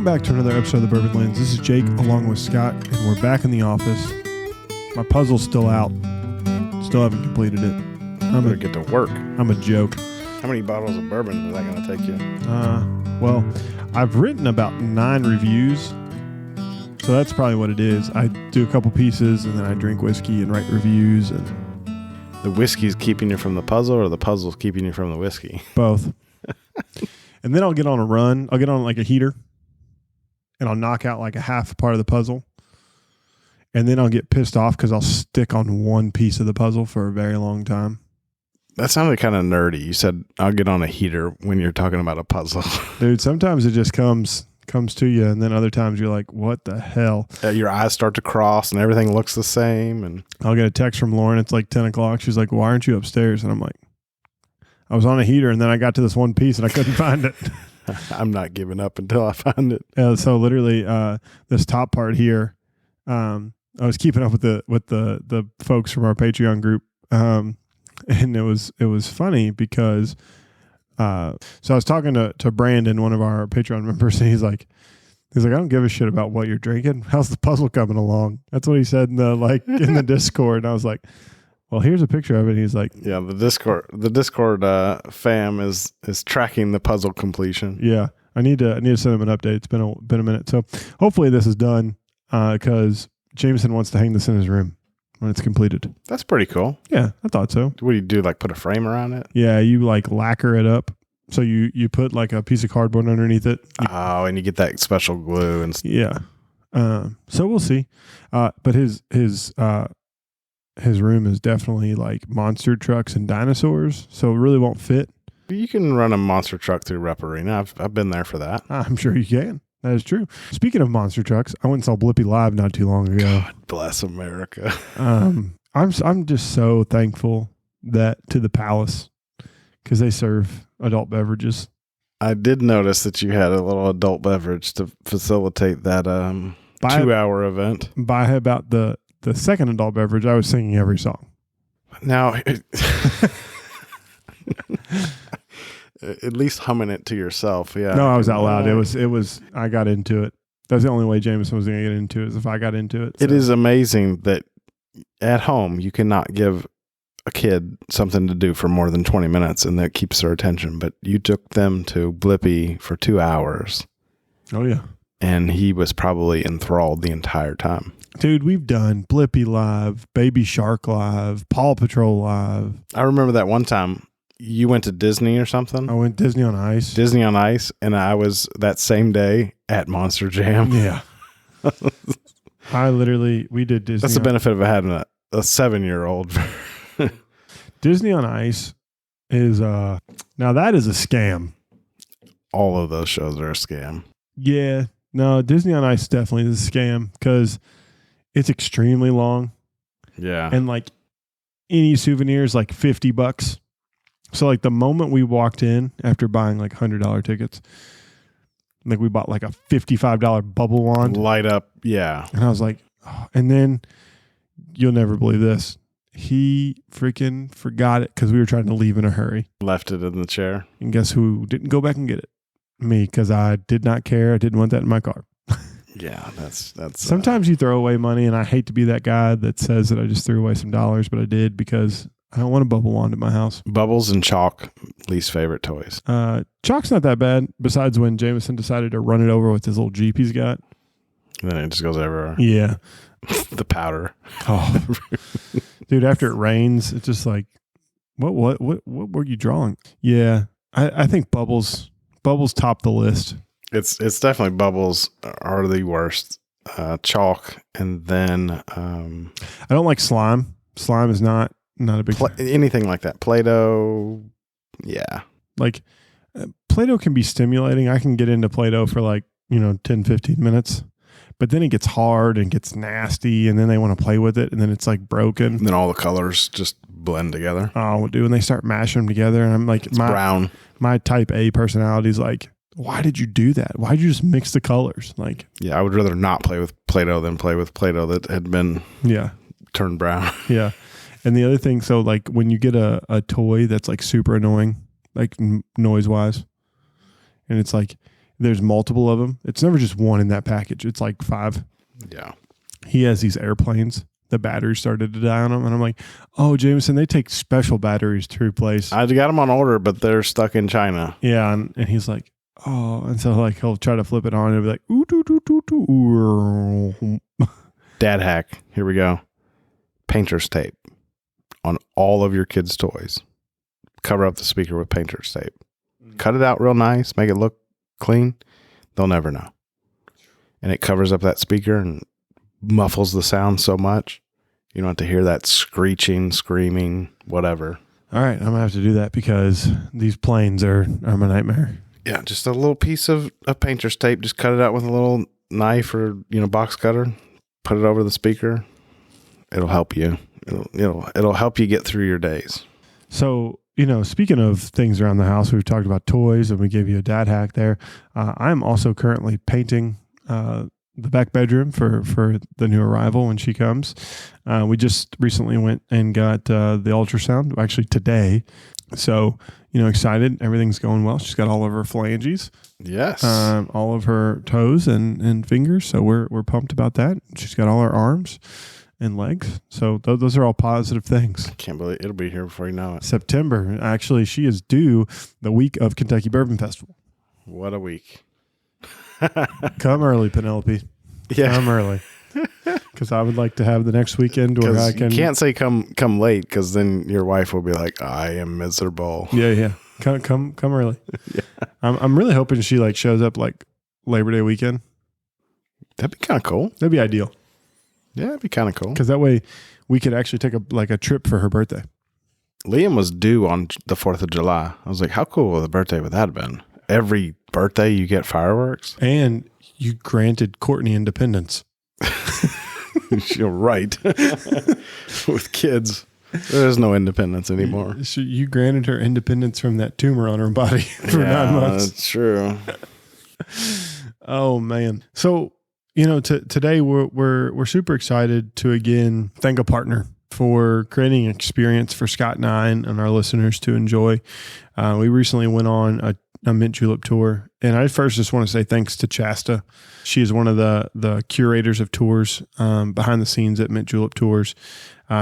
back to another episode of the Bourbon Lens. This is Jake along with Scott, and we're back in the office. My puzzle's still out. Still haven't completed it. I'm going to get to work. I'm a joke. How many bottles of bourbon is that going to take you? Well, I've written about 9 reviews, so that's probably what it is. I do a couple pieces, and then I drink whiskey and write reviews. And the whiskey's keeping you from the puzzle, or the puzzle's keeping you from the whiskey? Both. And then I'll get on a run. I'll get on like a heater, and I'll knock out like a half part of the puzzle. And then I'll get pissed off because I'll stick on one piece of the puzzle for a very long time. That sounded kind of nerdy. You said, I'll get on a heater when you're talking about a puzzle. Dude, sometimes it just comes to you, and then other times you're like, what the hell? Your eyes start to cross, and everything looks the same. And I'll get a text from Lauren. It's like 10 o'clock. She's like, why aren't you upstairs? And I'm like, I was on a heater, and then I got to this one piece, and I couldn't find it. I'm not giving up until I find it. So literally, this top part here, I was keeping up with the folks from our Patreon group, and it was funny because so I was talking to Brandon, one of our Patreon members, and he's like, I don't give a shit about what you're drinking. How's the puzzle coming along? That's what he said in the Discord, and I was like, well, here's a picture of it. And he's like, yeah, the Discord fam is tracking the puzzle completion. Yeah, I need to send him an update. It's been a minute, so hopefully this is done because Jameson wants to hang this in his room when it's completed. That's pretty cool. Yeah, I thought so. What do you do? Like put a frame around it? Yeah, you like lacquer it up. So you put like a piece of cardboard underneath it. And you get that special glue and yeah. So we'll see. But his room is definitely like monster trucks and dinosaurs, so it really won't fit. You can run a monster truck through Rep Arena. I've been there for that. I'm sure you can. That is true. Speaking of monster trucks, I went and saw Blippi live not too long ago. God bless America. I'm just so thankful to the Palace because they serve adult beverages. I did notice that you had a little adult beverage to facilitate that 2-hour event. By about the second adult beverage, I was singing every song. Now, at least humming it to yourself. Yeah. No, I was out loud. It was. I got into it. That's the only way Jameson was going to get into it is if I got into it. So. It is amazing that at home you cannot give a kid something to do for more than 20 minutes and that keeps their attention. But you took them to Blippi for 2 hours. Oh, yeah. And he was probably enthralled the entire time. Dude, we've done Blippi live, Baby Shark live, Paw Patrol live. I remember that one time you went to Disney or something. I went Disney on Ice. Disney on Ice, and I was that same day at Monster Jam. Yeah. We did Disney. That's the benefit of having a 7-year-old. Disney on Ice is, now that is a scam. All of those shows are a scam. Yeah. No, Disney on Ice definitely is a scam because it's extremely long. Yeah. And like any souvenirs, like $50. So like the moment we walked in after buying like $100 tickets, like we bought like a $55 bubble wand. Light up. Yeah. And I was like, oh. And then you'll never believe this. He freaking forgot it because we were trying to leave in a hurry. Left it in the chair. And guess who didn't go back and get it? Me, because I did not care. I didn't want that in my car. Yeah, that's. Sometimes you throw away money, and I hate to be that guy that says that I just threw away some dollars, but I did because I don't want a bubble wand at my house. Bubbles and chalk, least favorite toys. Chalk's not that bad, besides when Jameson decided to run it over with his little Jeep he's got. And then it just goes everywhere. Yeah. The powder. Oh. Dude, after it rains, it's just like, what were you drawing? Yeah, I think Bubbles top the list. It's definitely Bubbles are the worst. Chalk, and then I don't like slime. Slime is not a big anything like that. Play-Doh, yeah. Like Play-Doh can be stimulating. I can get into Play-Doh for like 10, 15 minutes, but then it gets hard and gets nasty, and then they want to play with it, and then it's like broken. And then all the colors just blend together. Oh, dude, and they start mashing them together, and I'm like, it's brown. My type A personality is like, why did you do that? Why did you just mix the colors? Like, yeah, I would rather not play with Play-Doh than play with Play-Doh that had been turned brown. Yeah. And the other thing, so like when you get a toy that's like super annoying, like noise wise, and it's like There's multiple of them. It's never just one in that package. It's like 5. Yeah. He has these airplanes. The batteries started to die on them. And I'm like, oh, Jameson, they take special batteries to replace. I got them on order, but they're stuck in China. Yeah. And he's like, oh. And so like he'll try to flip it on and be like, ooh, doo, doo, doo, doo, ooh. Dad hack. Here we go. Painter's tape on all of your kids' toys. Cover up the speaker with painter's tape. Cut it out real nice. Make it look clean. They'll never know. And it covers up that speaker and muffles the sound so much. You don't have to hear that screeching, screaming, whatever. All right. I'm going to have to do that because these planes are my nightmare. Yeah, just a little piece of painter's tape. Just cut it out with a little knife or, box cutter. Put it over the speaker. It'll help you. It'll help you get through your days. So, speaking of things around the house, we've talked about toys and we gave you a dad hack there. I'm also currently painting the back bedroom for the new arrival when she comes. We just recently went and got the ultrasound, actually today. So, excited. Everything's going well. She's got all of her phalanges. Yes. All of her toes and fingers. So we're pumped about that. She's got all her arms and legs. So those are all positive things. I can't believe it'll be here before you know it. September. Actually, she is due the week of Kentucky Bourbon Festival. What a week. Come early, Penelope. Yeah. Come early. Because I would like to have the next weekend where I can. You can't say come late because then your wife will be like, I am miserable. Yeah. Come early. Yeah. I'm really hoping she like shows up like Labor Day weekend. That'd be kind of cool. That'd be ideal. Yeah, it'd be kind of cool. Because that way we could actually take a trip for her birthday. Liam was due on the 4th of July. I was like, how cool would the birthday would that have been? Every birthday you get fireworks? And you granted Courtney independence. You're right. With kids, there is no independence anymore. You granted her independence from that tumor on her body for 9 months. That's true. Oh man. So, today we're super excited to again thank a partner for creating an experience for Scott and I and our listeners to enjoy. We recently went on a Mint Julep tour, and I first just want to say thanks to Chasta. She is one of the curators of tours behind the scenes at Mint Julep Tours.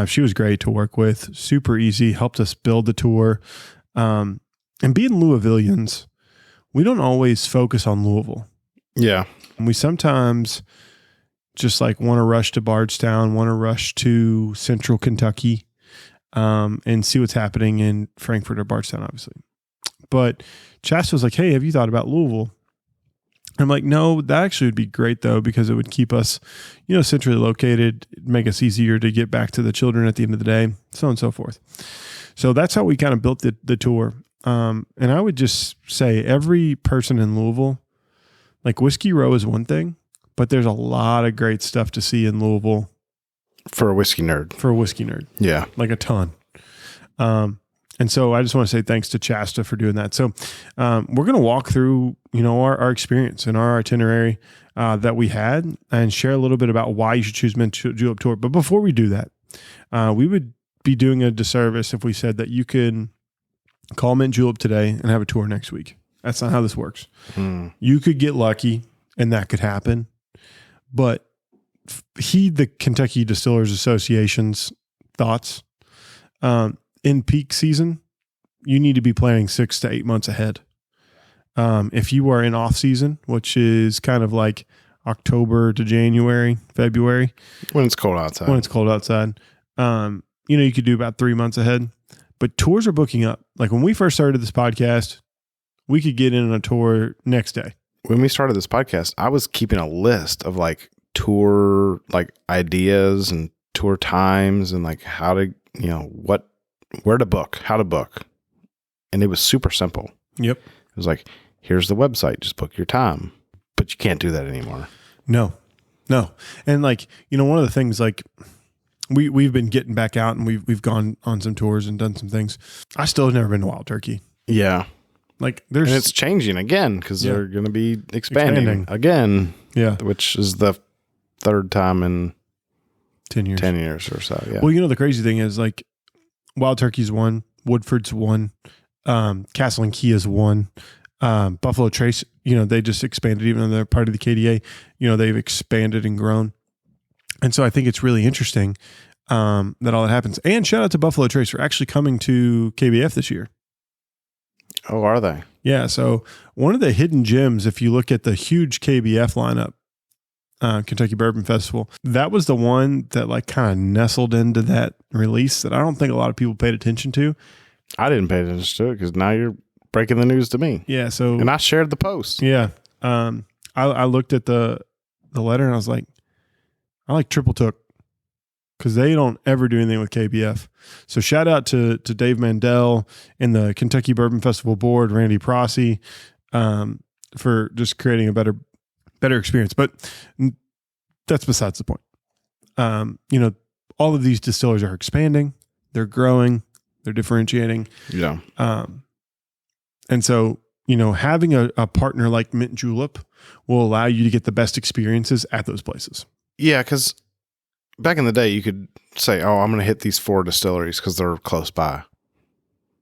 She was great to work with, super easy, helped us build the tour. And being Louisvillians, we don't always focus on Louisville. Yeah. We sometimes just like want to rush to Bardstown, want to rush to Central Kentucky, and see what's happening in Frankfort or Bardstown, obviously. But Chasta was like, hey, have you thought about Louisville? I'm like, no, that actually would be great though, because it would keep us, centrally located, make us easier to get back to the children at the end of the day, so on and so forth. So that's how we kind of built the tour. And I would just say every person in Louisville, like Whiskey Row is one thing, but there's a lot of great stuff to see in Louisville. For a whiskey nerd. Yeah. Like a ton. And so I just want to say thanks to Chasta for doing that. So we're going to walk through, our experience and our itinerary that we had and share a little bit about why you should choose Mint Julep Tour. But before we do that, we would be doing a disservice if we said that you can call Mint Julep today and have a tour next week. That's not how this works. You could get lucky and that could happen. But heed the Kentucky Distillers Association's thoughts. In peak season, you need to be planning 6 to 8 months ahead. If you are in off season, which is kind of like October to January, February. When it's cold outside. You could do about 3 months ahead. But tours are booking up. Like when we first started this podcast, we could get in on a tour next day. When we started this podcast, I was keeping a list of like tour like ideas and tour times and like how to, where to book, how to book. And it was super simple. Yep. It was like, here's the website, just book your time. But you can't do that anymore. No. And like, one of the things like we've been getting back out and we've gone on some tours and done some things. I still have never been to Wild Turkey. Yeah. Like and it's changing again because they're going to be expanding again. Yeah. Which is the third time in 10 years. 10 years or so. Yeah. Well, the crazy thing is like Wild Turkey's one, Woodford's one, Castle and Key is one. Buffalo Trace, they just expanded, even though they're part of the KDA, they've expanded and grown. And so I think it's really interesting that all that happens. And shout out to Buffalo Trace for actually coming to KBF this year. Oh, are they? Yeah. So one of the hidden gems, if you look at the huge KBF lineup, Kentucky Bourbon Festival, that was the one that like kind of nestled into that release that I don't think a lot of people paid attention to. I didn't pay attention to it because now you're breaking the news to me. Yeah. So, and I shared the post. Yeah. I looked at the letter and I was like, I like Triple Took because they don't ever do anything with KBF. So shout out to Dave Mandel and the Kentucky Bourbon Festival board, Randy Prossi, for just creating a better experience. But that's besides the point. All of these distillers are expanding, they're growing, they're differentiating. Yeah. And so, having a partner like Mint Julep will allow you to get the best experiences at those places. Yeah, because back in the day, you could say, oh, I'm going to hit these 4 distilleries because they're close by.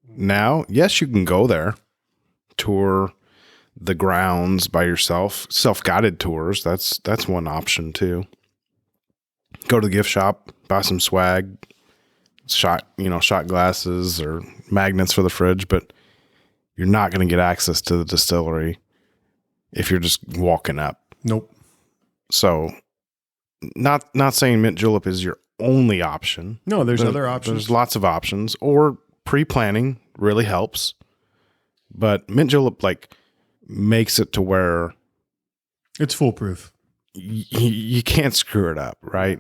Now, yes, you can go there, tour the grounds by yourself, self-guided tours. That's one option too. Go to the gift shop, buy some swag, shot glasses or magnets for the fridge, but you're not going to get access to the distillery if you're just walking up. Nope. So not saying Mint Julep is your only option. No, there's other options. There's lots of options, or pre-planning really helps. But Mint Julep makes it to where it's foolproof. You can't screw it up, right?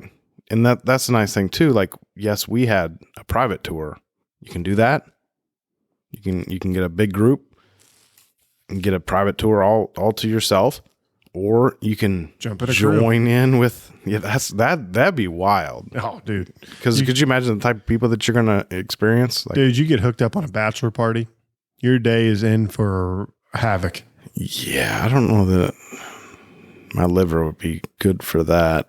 And that's the nice thing too. Like, yes, we had a private tour. You can do that. You can get a big group and get a private tour all to yourself, or you can join in with that'd be wild. Oh, dude, because could you imagine the type of people that you're gonna experience? Dude, you get hooked up on a bachelor party, your day is in for havoc. Yeah, I don't know that my liver would be good for that.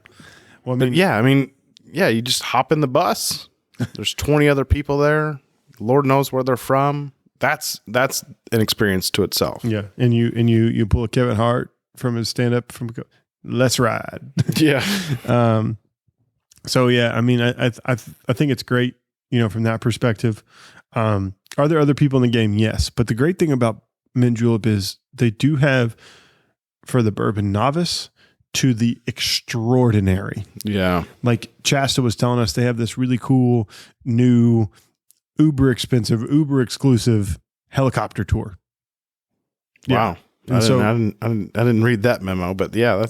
Well, I mean, you just hop in the bus. There's 20 other people there. Lord knows where they're from. That's an experience to itself. Yeah, and you pull a Kevin Hart from his stand up from Let's Ride. Yeah. So yeah, I mean, I think it's great, from that perspective. Are there other people in the game? Yes, but the great thing about Mint Julep is they do have, for the bourbon novice to the extraordinary. Yeah. Like Chasta was telling us, they have this really cool new uber expensive, uber exclusive helicopter tour. Wow. Yeah. I didn't read that memo, but yeah.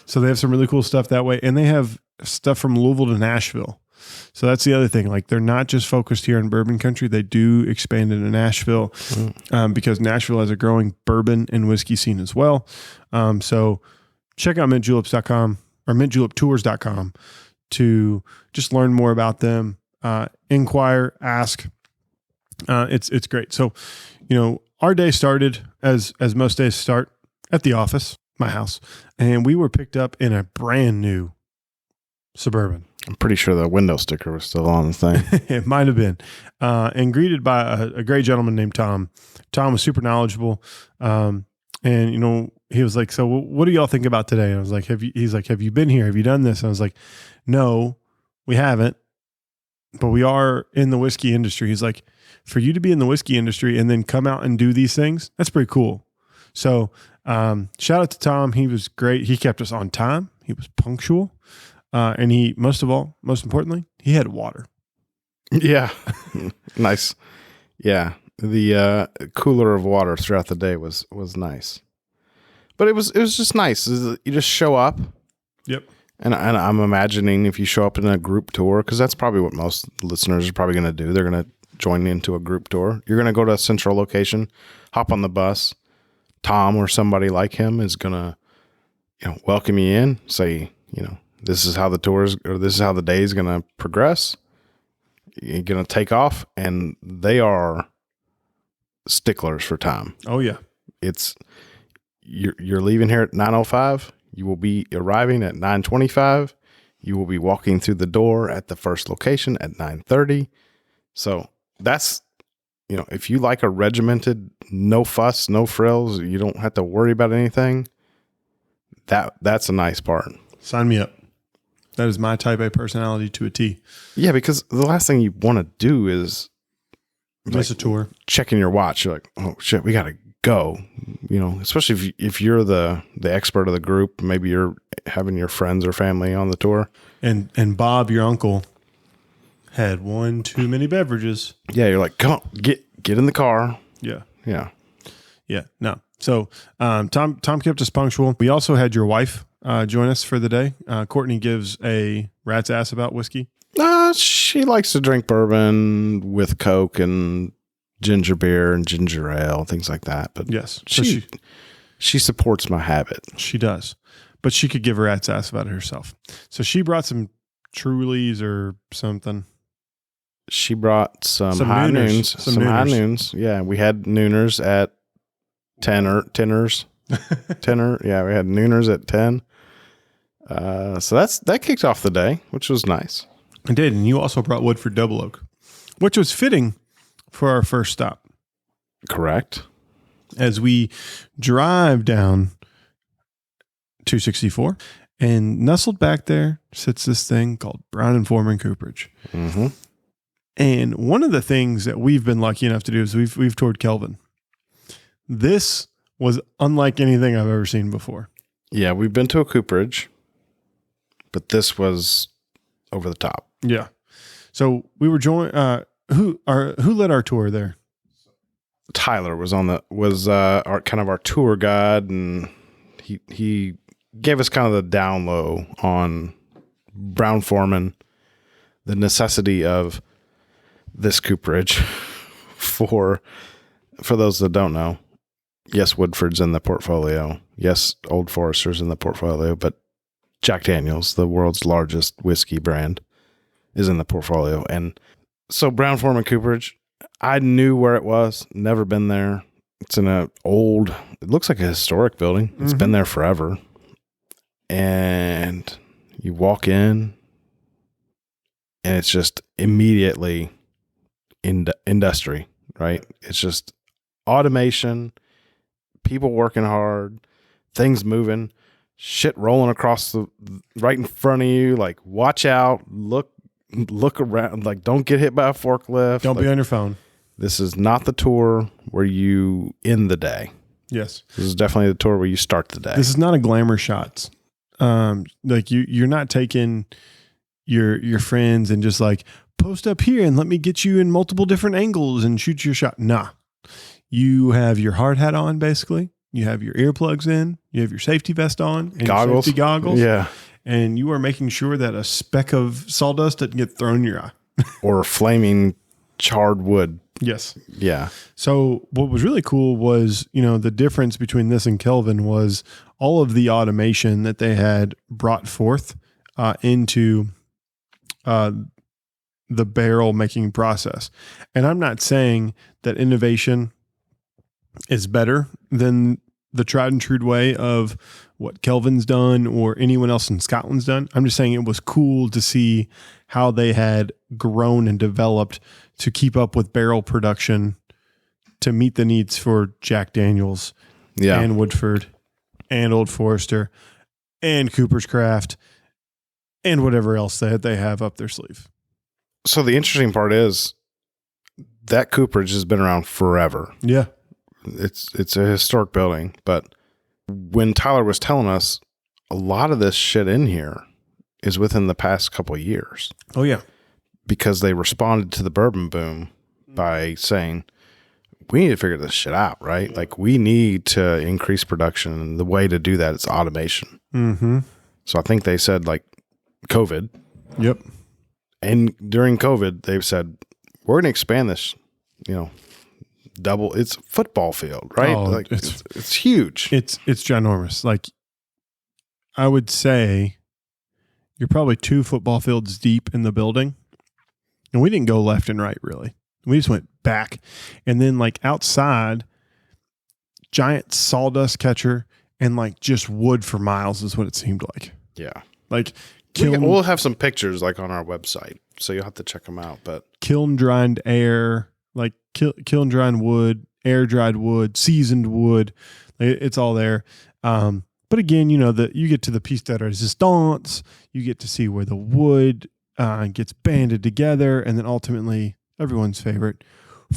So they have some really cool stuff that way. And they have stuff from Louisville to Nashville. So that's the other thing. Like, they're not just focused here in bourbon country. They do expand into Nashville because Nashville has a growing bourbon and whiskey scene as well. So check out mintjuleps.com or mintjuleptours.com to just learn more about them. Inquire, ask. It's great. So, our day started as most days start at the office, my house, and we were picked up in a brand new Suburban. I'm pretty sure the window sticker was still on the thing. It might have been. And greeted by a great gentleman named Tom. Tom was super knowledgeable. And, he was like, so what do y'all think about today? And I was like, he's like, have you been here? Have you done this? And I was like, no, we haven't, but we are in the whiskey industry. He's like, for you to be in the whiskey industry and then come out and do these things, that's pretty cool. So, shout out to Tom. He was great. He kept us on time. He was punctual. And he, most importantly, he had water. Yeah. Nice. Yeah. The cooler of water throughout the day was nice. But it was just nice. You just show up. Yep. And I'm imagining if you show up in a group tour, because that's probably what most listeners are probably going to do. They're going to join into a group tour. You're going to go to a central location, hop on the bus. Tom or somebody like him is going to, welcome you in, say, this is how the tours, or this is how the day is going to progress. You're going to take off, and they are sticklers for time. Oh yeah. You're leaving here at 9:05. You will be arriving at 9:25. You will be walking through the door at the first location at 9:30. So that's if you like a regimented, no fuss, no frills, you don't have to worry about anything. That's a nice part. Sign me up. That is my type A personality to a T. Yeah, because the last thing you want to do is miss a tour. Checking your watch. You're like, oh shit, we got to go. Especially if you're the expert of the group, maybe you're having your friends or family on the tour. And Bob, your uncle, had one too many beverages. Yeah, you're like, come on, get in the car. Yeah. No. So Tom kept us punctual. We also had your wife join us for the day. Courtney gives a rat's ass about whiskey. She likes to drink bourbon with Coke and ginger beer and ginger ale, things like that. But yes, she supports my habit. She does, but she could give a rat's ass about it herself. So she brought some Trulies or something. She brought some high noons. Some high noons. Yeah, we had nooners at tenner. Yeah, we had nooners at 10. So that kicked off the day, which was nice. It did, and you also brought Woodford Double Oak, which was fitting for our first stop. Correct. As we drive down 264, and nestled back there sits this thing called Brown-Forman Cooperage. Mm-hmm. And one of the things that we've been lucky enough to do is we've toured Kelvin. This was unlike anything I've ever seen before. Yeah, we've been to a cooperage, but this was over the top. Yeah. So we were joined. Who led our tour there? Tyler was our kind of our tour guide, and he gave us kind of the down low on Brown-Forman, the necessity of this cooperage for those that don't know. Yes, Woodford's in the portfolio. Yes, Old Forester's in the portfolio, but Jack Daniel's, the world's largest whiskey brand, is in the portfolio. And so Brown-Forman Cooperage, I knew where it was, never been there. It's in it looks like a historic building. It's been there forever. And you walk in, and it's just immediately industry, right? It's just automation, people working hard, things moving, shit rolling across right in front of you. Like, watch out, look around, like, don't get hit by a forklift. Don't be on your phone. This is not the tour where you end the day. Yes. This is definitely the tour where you start the day. This is not a glamour shots. Like you're not taking your friends and just like post up here and let me get you in multiple different angles and shoot your shot. Nah. You have your hard hat on, basically. You have your earplugs in. You have your safety vest on. And goggles. Safety goggles. Yeah. And you are making sure that a speck of sawdust doesn't get thrown in your eye. Or flaming charred wood. Yes. Yeah. So what was really cool was, the difference between this and Kelvin was all of the automation that they had brought forth into the barrel making process. And I'm not saying that innovation is better than the tried and true way of what Kelvin's done or anyone else in Scotland's done. I'm just saying it was cool to see how they had grown and developed to keep up with barrel production to meet the needs for Jack Daniel's and Woodford and Old Forester and Cooper's Craft and whatever else they have up their sleeve. So the interesting part is that cooperage has been around forever. Yeah. It's a historic building, but when Tyler was telling us, a lot of this shit in here is within the past couple of years. Oh, yeah. Because they responded to the bourbon boom by saying, we need to figure this shit out, right? Like, we need to increase production, and the way to do that is automation. Mm-hmm. So I think they said, like, COVID. Yep. And during COVID, they've said, we're going to expand this, double. It's a football field, right? Oh, like it's huge. It's ginormous. Like, I would say you're probably 2 football fields deep in the building. And we didn't go left and right, really. We just went back. And then, like, outside, giant sawdust catcher and, like, just wood for miles is what it seemed like. Yeah. Like, we'll have some pictures, like, on our website, so you'll have to check them out. But kiln dried air like kiln dried wood, air dried wood, seasoned wood. It's all there. But again, you know, you get to the piece de resistance, you get to see where the wood gets banded together, and then ultimately everyone's favorite.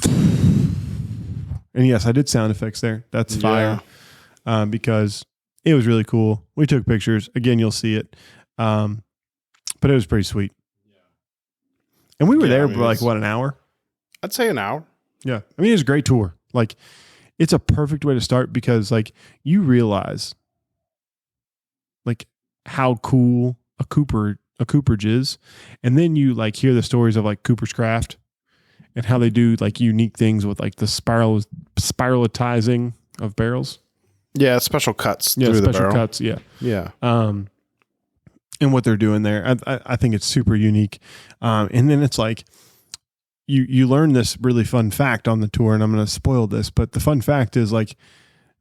And yes, I did sound effects there. That's fire. Because it was really cool. We took pictures. Again, you'll see it. But it was pretty sweet. And we were there for like, what, an hour? I'd say an hour. Yeah. I mean, it was a great tour. Like, it's a perfect way to start because, like, you realize, like, how cool a cooperage is. And then you, like, hear the stories of, like, Cooper's Craft and how they do, like, unique things with, like, the spiralatizing of barrels. Yeah, special cuts through the barrel. Special cuts, yeah. Yeah. And what they're doing there. I think it's super unique. And then it's like, you learn this really fun fact on the tour, and I'm going to spoil this, but the fun fact is, like,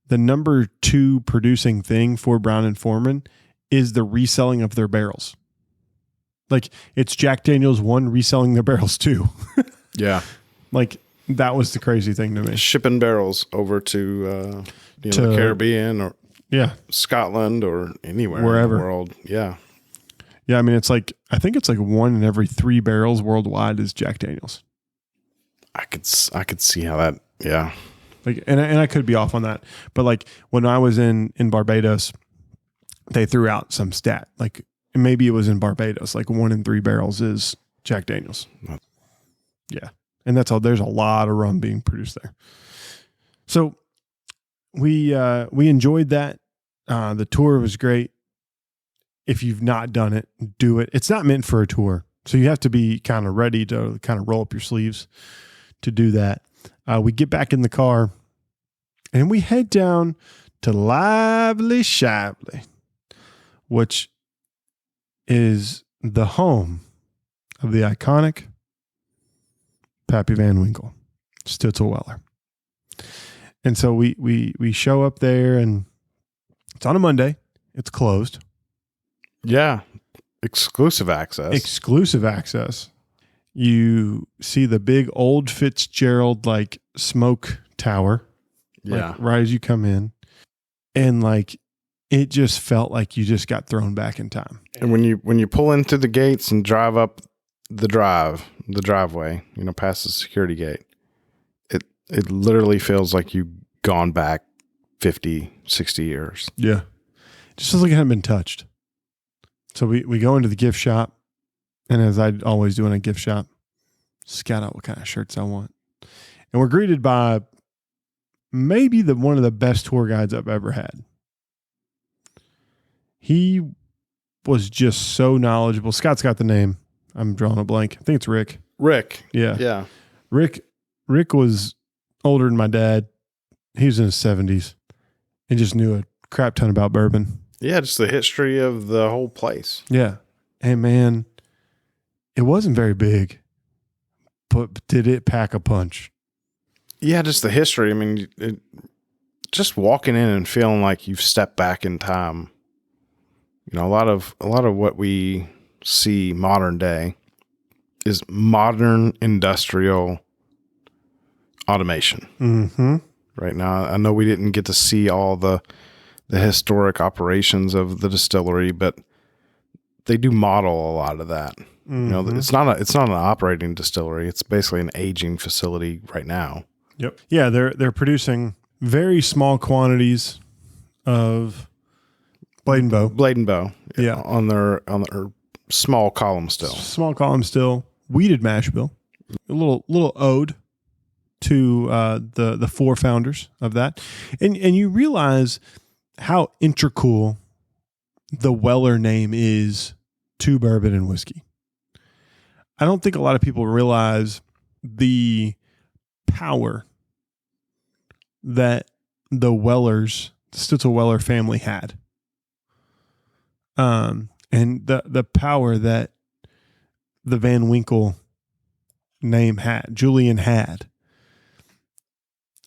the number 2 producing thing for Brown-Forman is the reselling of their barrels. Like, it's Jack Daniel's 1 reselling their barrels 2. Yeah. Like, that was the crazy thing to me. Shipping barrels over to the Caribbean or Scotland or anywhere wherever in the world. Yeah. Yeah, I mean, it's like, I think it's like 1 in every 3 barrels worldwide is Jack Daniel's. I could see how that, yeah. Like, and I could be off on that, but like when I was in Barbados, they threw out some stat, like maybe it was in Barbados, like 1 in 3 barrels is Jack Daniel's. Yeah, and that's all. There's a lot of rum being produced there. So we enjoyed that. The tour was great. If you've not done it, do it. It's not meant for a tour, so you have to be kind of ready to kind of roll up your sleeves to do that. We get back in the car and we head down to Lively Shively, which is the home of the iconic Pappy Van Winkle, Stitzel-Weller. And so we show up there, and it's on a Monday. It's closed. Yeah. Exclusive access. You see the big old Fitzgerald, like, smoke tower, like, right as you come in. And, like, it just felt like you just got thrown back in time. And when you pull in through the gates and drive up the driveway, you know, past the security gate, it literally feels like you've gone back 50, 60 years. Yeah. Just feels like it hadn't been touched. So we go into the gift shop, and as I always do in a gift shop, scout out what kind of shirts I want. And we're greeted by maybe one of the best tour guides I've ever had. He was just so knowledgeable. Scott's got the name. I'm drawing a blank. I think it's Rick. Yeah. Yeah. Rick was older than my dad. He was in his 70s and just knew a crap ton about bourbon. Yeah, just the history of the whole place. Yeah. And man, it wasn't very big, but did it pack a punch? Yeah, just the history. I mean, just walking in and feeling like you've stepped back in time. You know, a lot of what we see modern day is modern industrial automation. Mm-hmm. Right now, I know we didn't get to see all the historic operations of the distillery, but they do model a lot of that. Mm-hmm. You know, it's not an operating distillery. It's basically an aging facility right now. Yep. Yeah, they're producing very small quantities of Blade and Bow. Yeah. On their small column still. Small column still. Weeded mash bill. A little ode to the 4 founders of that. And you realize how integral the Weller name is to bourbon and whiskey. I don't think a lot of people realize the power that the Stitzel-Weller family had. And the power that the Van Winkle name had, Julian had,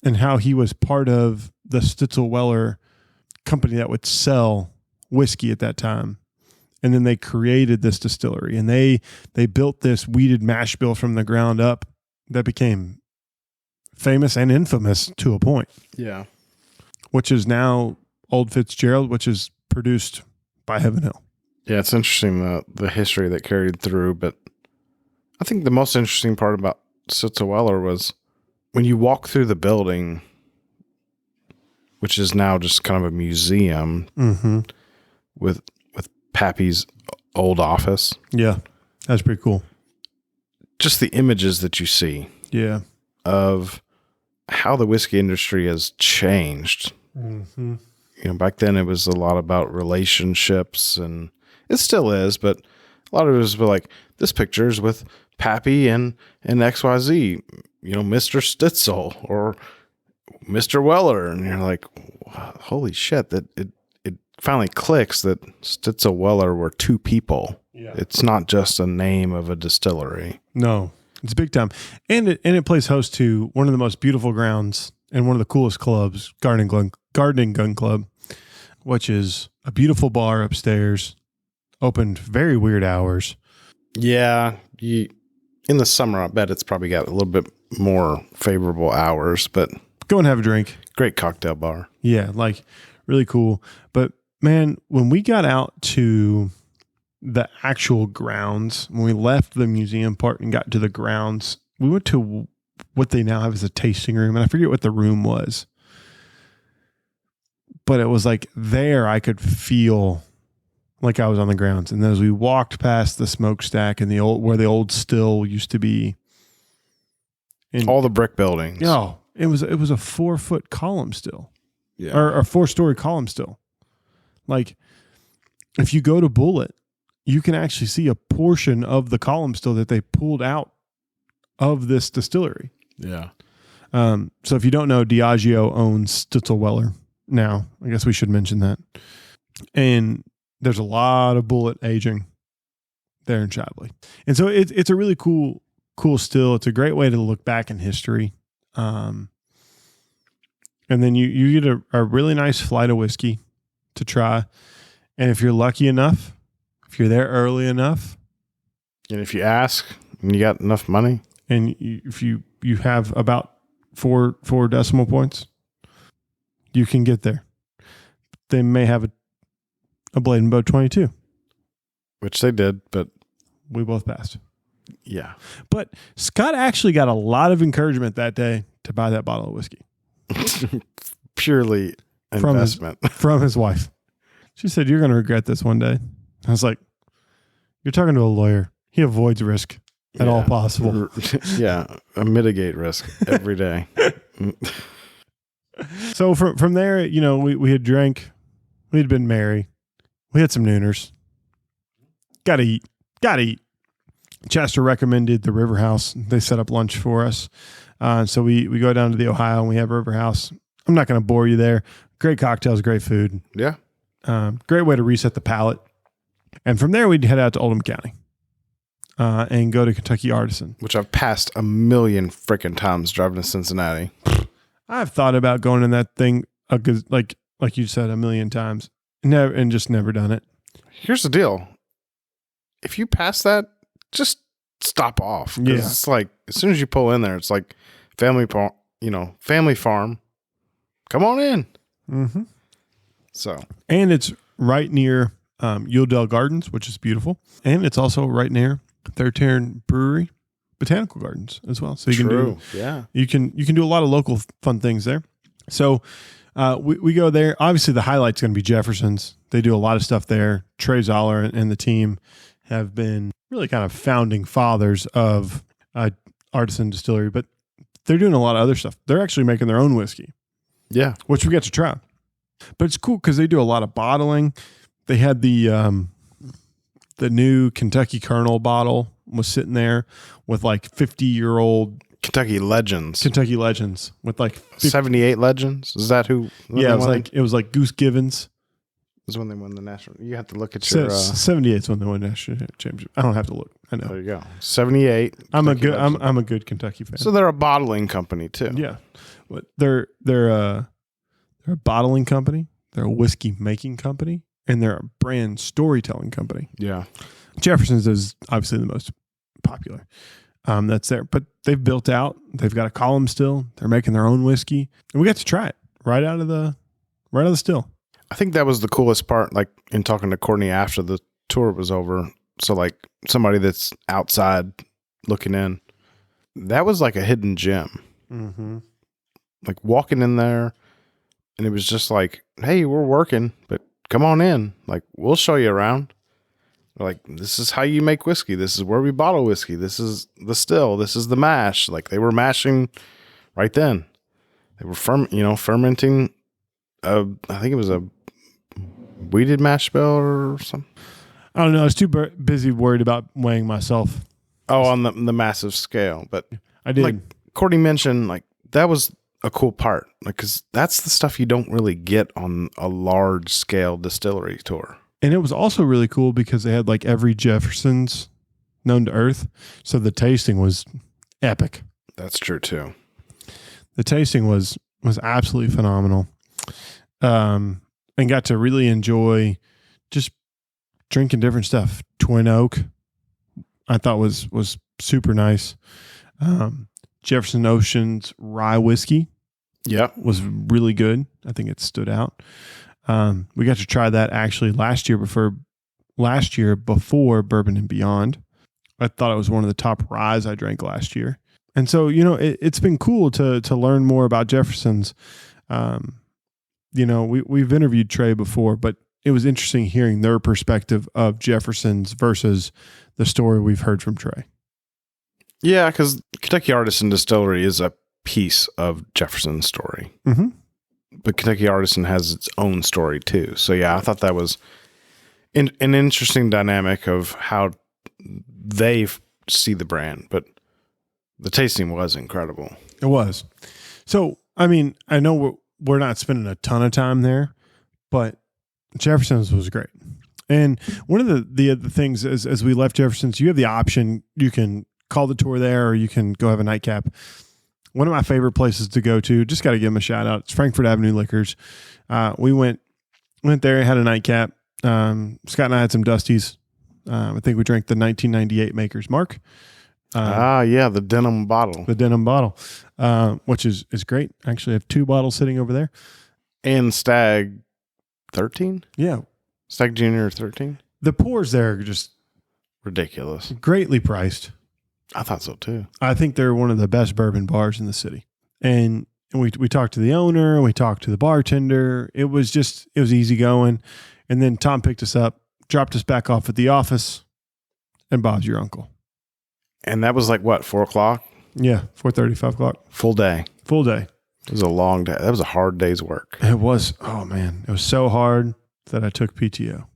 and how he was part of the Stitzel-Weller company that would sell whiskey at that time. And then they created this distillery, and they built this weeded mash bill from the ground up that became famous and infamous to a point, Yeah. which is now Old Fitzgerald, which is produced by Heaven Hill. Yeah, it's interesting the history that carried through, but I think the most interesting part about Stitzel-Weller was when you walk through the building, which is now just kind of a museum with Pappy's old office. Yeah, that's pretty cool. Just the images that you see of how the whiskey industry has changed. You know, back then it was a lot about relationships, and it still is, but a lot of it was like, this picture is with Pappy and XYZ, you know, Mr. Stitzel or Mr. Weller. And you're like, holy shit, that it finally clicks that Stitzel-Weller were two people. Yeah. It's not just a name of a distillery. No, it's big time. And it plays host to one of the most beautiful grounds and one of the coolest clubs, Gardening Gun Club, which is a beautiful bar upstairs, opened very weird hours. Yeah. In the summer, I bet it's probably got a little bit more favorable hours, but go and have a drink. Great cocktail bar. Yeah, like really cool. But man, when we got out to the actual grounds, when we left the museum part and got to the grounds, we went to what they now have as a tasting room, and I forget what the room was. But it was like there I could feel like I was on the grounds. And then as we walked past the smokestack and where the old still used to be, and all the brick buildings. Oh, it was a 4-foot column still. Yeah. Or a 4-story column still. Like if you go to Bullet, you can actually see a portion of the column still that they pulled out of this distillery. Yeah. So if you don't know, Diageo owns Stitzel-Weller now. I guess we should mention that. And there's a lot of Bullet aging there in Shively. And so it's a really cool still. It's a great way to look back in history. And then you get a really nice flight of whiskey to try. And if you're lucky enough, if you're there early enough, and if you ask and you got enough money, and if you have about four decimal points, you can get there. They may have a Blade and Bow 22, which they did, but we both passed. Yeah. But Scott actually got a lot of encouragement that day to buy that bottle of whiskey. Purely investment. From his wife. She said, "You're going to regret this one day." I was like, "You're talking to a lawyer. He avoids risk at all possible." Yeah. Mitigate risk every day. So from there, you know, we had drank. We had been merry. We had some nooners. Gotta eat. Chester recommended the River House. They set up lunch for us. So we go down to the Ohio and we have River House. I'm not going to bore you there. Great cocktails, great food. Yeah. Great way to reset the palate. And from there, we'd head out to Oldham County and go to Kentucky Artisan. Which I've passed a million freaking times driving to Cincinnati. I've thought about going in that thing, like you said, a million times. And just never done it. Here's the deal. If you pass that, just stop off. Yeah. It's like, as soon as you pull in there, it's like family farm. Come on in. Mm-hmm. So. And it's right near Yuledale Gardens, which is beautiful. And it's also right near Third Tarn Brewery Botanical Gardens as well. So you can do a lot of local fun things there. So we go there. Obviously, the highlight's going to be Jefferson's. They do a lot of stuff there. Trey Zoller and the team have been really kind of founding fathers of Artisan Distillery, but they're doing a lot of other stuff. They're actually making their own whiskey. Yeah. Which we get to try. But it's cool because they do a lot of bottling. They had the new Kentucky Colonel bottle was sitting there with like 50-year-old Kentucky Legends with like 78 Legends. Is that who? Yeah, it was like Goose Givens. Was when they won the national. You have to look at your 78's when they won the national championship. I don't have to look. I know. There you go. 78. I'm a good Kentucky fan. So they're a bottling company too. Yeah, but they're a bottling company. They're a whiskey making company, and they're a brand storytelling company. Yeah. Jefferson's is obviously the most popular. that's there. But they've built out. They've got a column still. They're making their own whiskey, and we got to try it right out of the still. I think that was the coolest part, like in talking to Courtney after the tour was over. So like somebody that's outside looking in, that was like a hidden gem. Mm-hmm. Like walking in there, and it was just like, hey, we're working, but come on in. Like, we'll show you around. Like, this is how you make whiskey. This is where we bottle whiskey. This is the still. This is the mash. Like, they were mashing right then. They were fermenting. I think it was a wheated mash bill or something. I don't know. I was too busy worried about weighing myself. Oh, on the massive scale. But I did. Like Courtney mentioned, like that was a cool part. Like, because that's the stuff you don't really get on a large scale distillery tour. And it was also really cool because they had like every Jefferson's known to earth. So the tasting was epic. That's true too. The tasting was absolutely phenomenal. And got to really enjoy just drinking different stuff. Twin Oak, I thought was super nice. Jefferson Ocean's rye whiskey, was really good. I think it stood out. We got to try that actually last year before Bourbon and Beyond. I thought it was one of the top ryes I drank last year. And so, it's been cool to learn more about Jefferson's. We've interviewed Trey before, but it was interesting hearing their perspective of Jefferson's versus the story we've heard from Trey. Yeah, because Kentucky Artisan Distillery is a piece of Jefferson's story. Mm-hmm. But Kentucky Artisan has its own story too. So yeah, I thought that was an interesting dynamic of how they see the brand. But the tasting was incredible. It was. So, I mean, I know we're not spending a ton of time there, but Jefferson's was great. And one of the other things is, as we left Jefferson's, you have the option, you can call the tour there or you can go have a nightcap. One of my favorite places to go to, just got to give them a shout out. It's Frankfort Avenue Liquors. We went there, had a nightcap. Scott and I had some Dusties. I think we drank the 1998 Maker's Mark. The denim bottle. The denim bottle, which is great. Actually, I have 2 bottles sitting over there. And Stag 13? Yeah. Stag Junior 13? The pours there are just ridiculous. Greatly priced. I thought so too. I think they're one of the best bourbon bars in the city. And we talked to the owner, we talked to the bartender. It was easy going. And then Tom picked us up, dropped us back off at the office, and Bob's your uncle. And that was like what, 4:00? Yeah, 4:30, 5 o'clock. Full day. It was a long day. That was a hard day's work. It was. Oh man, it was so hard that I took PTO.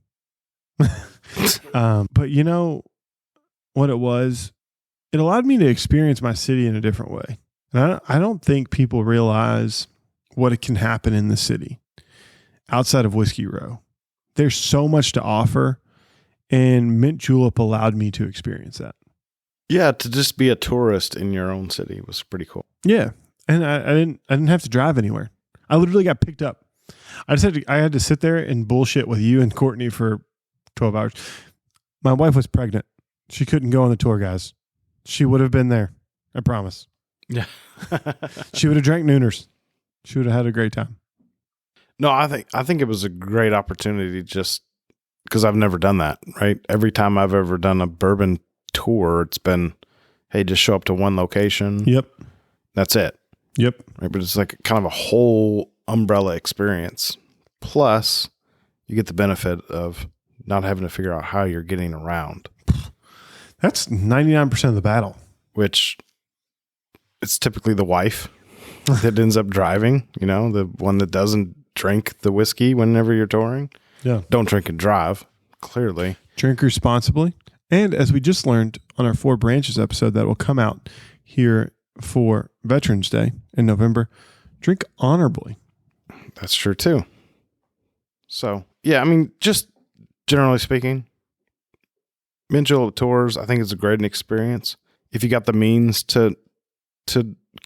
But you know what it was? It allowed me to experience my city in a different way. And I don't think people realize what it can happen in the city outside of Whiskey Row. There's so much to offer, and Mint Julep allowed me to experience that. Yeah, to just be a tourist in your own city was pretty cool. Yeah, and I didn't have to drive anywhere. I literally got picked up. I had to sit there and bullshit with you and Courtney for 12 hours. My wife was pregnant. She couldn't go on the tour, guys. She would have been there. I promise. Yeah. She would have drank Nooners. She would have had a great time. No, I think it was a great opportunity just because I've never done that, right? Every time I've ever done a bourbon tour, it's been, hey, just show up to one location. Yep. That's it. Yep. Right, but it's like kind of a whole umbrella experience. Plus, you get the benefit of not having to figure out how you're getting around. That's 99% of the battle. Which it's typically the wife that ends up driving, the one that doesn't drink the whiskey whenever you're touring. Yeah. Don't drink and drive, clearly. Drink responsibly. And as we just learned on our 4 Branches episode that will come out here for Veterans Day in November, drink honorably. That's true too. So, yeah, I mean, just generally speaking, Mint Julep tours, I think it's a great experience. If you got the means to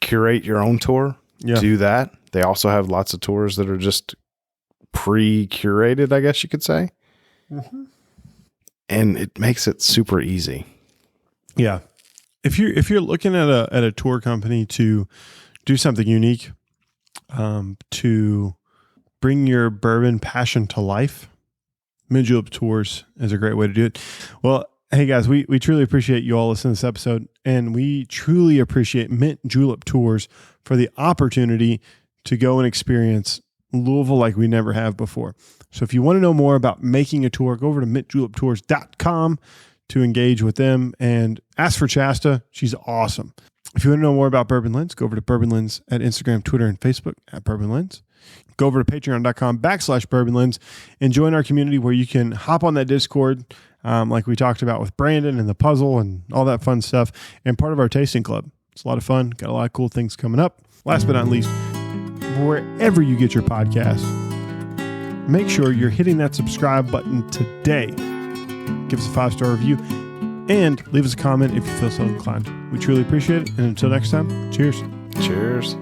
curate your own tour, do that. They also have lots of tours that are just pre-curated, I guess you could say. Mm-hmm. And it makes it super easy. Yeah. if you're looking at a tour company to do something unique, to bring your bourbon passion to life, Mint Julep Tours is a great way to do it. Well, hey guys, we truly appreciate you all listening to this episode, and we truly appreciate Mint Julep Tours for the opportunity to go and experience Louisville like we never have before. So if you want to know more about making a tour, go over to mintjuleptours.com to engage with them and ask for Shasta. She's awesome. If you want to know more about Bourbon Lens, go over to Bourbon Lens at Instagram, Twitter, and Facebook at Bourbon Lens. Go over to patreon.com/Bourbon Lens and join our community where you can hop on that Discord, like we talked about with Brandon and the puzzle and all that fun stuff, and part of our tasting club. It's a lot of fun. Got a lot of cool things coming up. Last but not least, wherever you get your podcast, make sure you're hitting that subscribe button today. Give us a 5-star review and leave us a comment if you feel so inclined. We truly appreciate it. And until next time, cheers. Cheers.